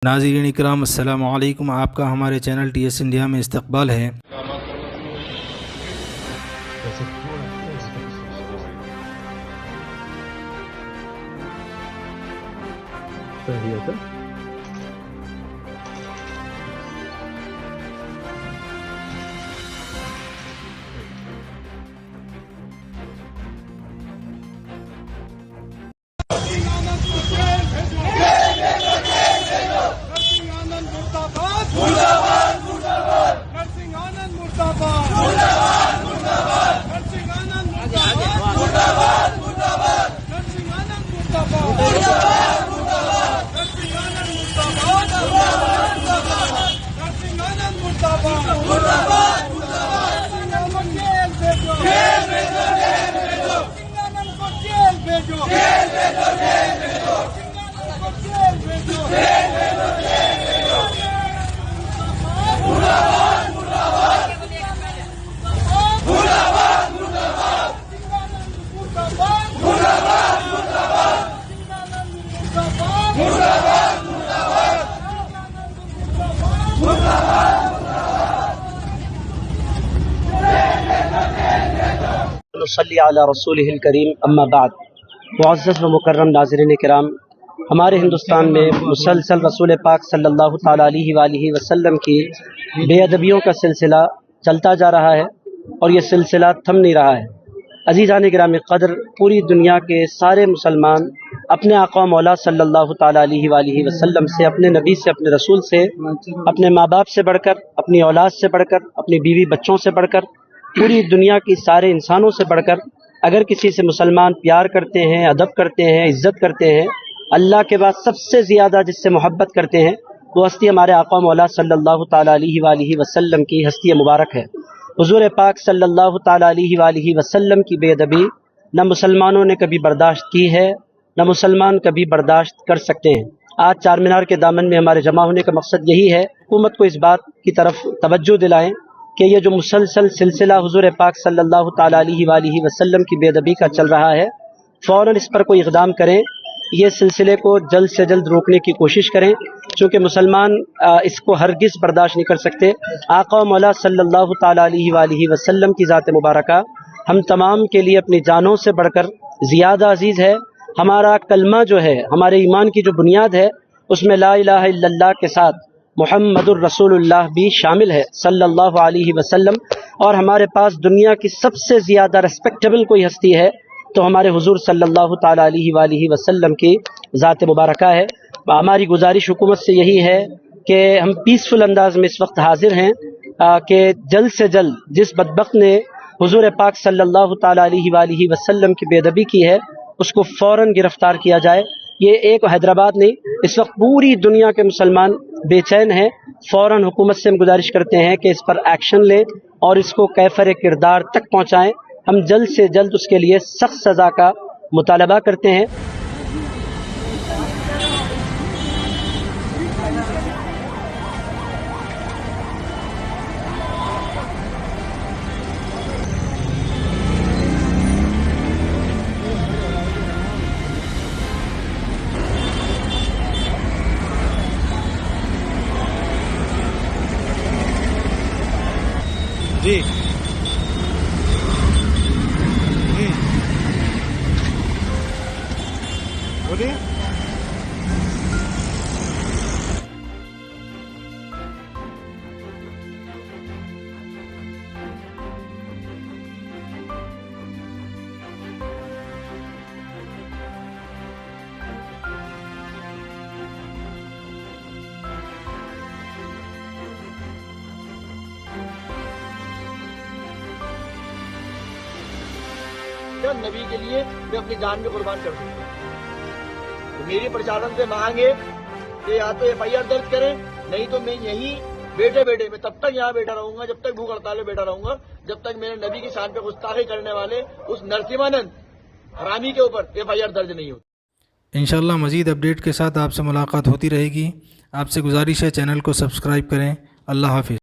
नाज़रीन इकराम अस्सलामु अलैकुम। आपका हमारे चैनल TS इंडिया में इस्तकबाल है। सल्ली अला रसूलिहिल करीम अम्मा बाद। मुअज़्ज़ज़ व मुकर्रम नाज़रीन किराम, हमारे हिंदुस्तान में मुसलसल रसूल पाक सल्लल्लाहु ताला अलैहि वसल्लम की बेअदबियों का सिलसिला चलता जा रहा है और ये सिलसिला थम नहीं रहा है। अज़ीज़ान गिराम क़द्र, पूरी दुनिया के सारे मुसलमान अपने आका मौला सल्लल्लाहु ताला अलैहि वसल्लम से, अपने नबी से, अपने रसूल से, अपने माँ बाप से बढ़कर, अपनी औलाद से बढ़कर, अपनी बीवी बच्चों से बढ़कर, पूरी दुनिया की सारे इंसानों से बढ़कर अगर किसी से मुसलमान प्यार करते हैं, अदब करते हैं, इज़्ज़त करते हैं, अल्लाह के बाद सबसे ज़्यादा जिससे मोहब्बत करते हैं, वो हस्ती हमारे आका मौला सल्लल्लाहु ताला अलैहि वसल्लम की हस्ती मुबारक है। हुज़ूर पाक सल्लल्लाहु ताला अलैहि वसल्लम की बेअदबी न मुसलमानों ने कभी बर्दाश्त की है, न मुसलमान कभी बर्दाश्त कर सकते हैं। आज चार मीनार के दामन में हमारे जमा होने का मकसद यही है, हुकूमत को इस बात की तरफ तवज्जो दिलाएं कि ये जो मुसलसल सिलसिला हुज़ूर पाक सल्लल्लाहु ताला अलैहि वसल्लम की बेअदबी का चल रहा है, फ़ौरन इस पर कोई इक़दाम करें, ये सिलसिले को जल्द से जल्द रोकने की कोशिश करें, क्योंकि मुसलमान इसको हरगिज़ बर्दाश्त नहीं कर सकते। आका मौला सल्लल्लाहु ताला अलैहि वसल्लम की ज़ात मुबारका हम तमाम के लिए अपनी जानों से बढ़कर ज़्यादा अजीज़ है। हमारा कलमा जो है, हमारे ईमान की जो बुनियाद है, उसमें ला इलाहा इल्लल्लाह के साथ मुहम्मदुर रसूलुल्लाह भी शामिल है सल्लल्लाहु अलैहि वसल्लम। और हमारे पास दुनिया की सबसे ज़्यादा रिस्पेक्टेबल कोई हस्ती है तो हमारे हुजूर सल्लल्लाहु ताला अलैहि वसल्लम की ज़ात मुबारका है। हमारी गुजारिश हुकूमत से यही है कि हम पीसफुल अंदाज में इस वक्त हाजिर हैं कि जल्द से जल्द जिस बदबख्त ने हुजूर पाक सल्लल्लाहु ताला अलैहि वसल्लम की बेअदबी की है, उसको फ़ौरन गिरफ्तार किया जाए। ये एक हैदराबाद नहीं, इस वक्त पूरी दुनिया के मुसलमान बेचैन हैं। फ़ौरन हुकूमत से हम गुजारिश करते हैं कि इस पर एक्शन ले और इसको कैफर किरदार तक पहुँचाएँ। हम जल्द से जल्द उसके लिए सख्त सज़ा का मुतालबा करते हैं। जी बोलिए। नबी के लिए मैं अपनी जान भी कुर्बान कर सकता हूँ। तो मेरी प्रशासन से मांगे कि या तो FIR दर्ज करें, नहीं तो मैं यहीं बैठे बैठे मैं तब तक यहाँ बैठा रहूंगा जब तक भूख हड़ताल में बैठा रहूंगा, जब तक मेरे नबी की शान पे गुस्ताखी करने वाले उस नरसिम्हानंद हरामी के ऊपर FIR दर्ज नहीं होती। इंशाअल्लाह मज़ीद अपडेट के साथ आपसे मुलाकात होती रहेगी। आपसे गुजारिश है चैनल को सब्सक्राइब करें। अल्लाह हाफ़िज़।